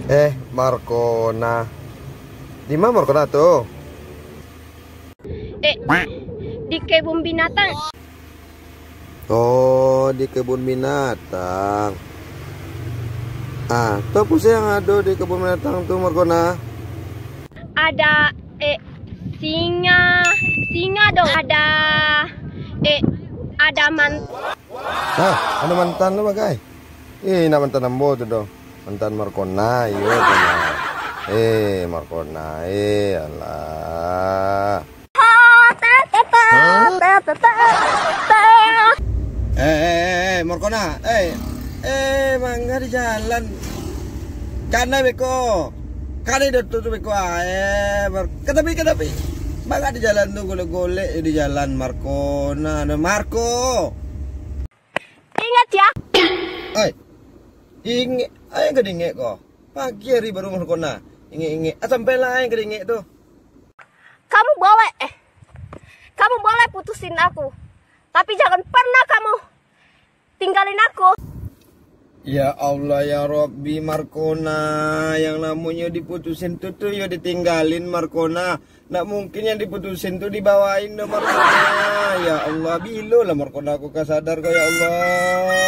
Eh, Markona. Di mana Markona tuh? di kebun binatang. Oh, di kebun binatang. Ah, tuh apa sih yang ada di kebun binatang tuh Markona? Ada singa dong. Ada Nah, ada mantan lu bagai. Nak mantan ambo tuh dong. Mantan Markona, iya benar. Markona, alah. Markona, mangga di jalan. Kana beko. Kana itu tuh beko katapi. Mangga di jalan tuh golek-golek di jalan Markona. Ada Marco. Ingat ya. Inget, ayo kedingek kok. Pagi hari baru Markona. Inget. Sampai lah yang kedingek tuh. Kamu boleh putusin aku. Tapi jangan pernah kamu tinggalin aku. Ya Allah ya Robbi Markona, yang namanya diputusin tuh ya ditinggalin Markona. Nggak mungkin yang diputusin tuh dibawain dong Markona. Ya Allah, bilo lah Markona aku sadar kok ya Allah.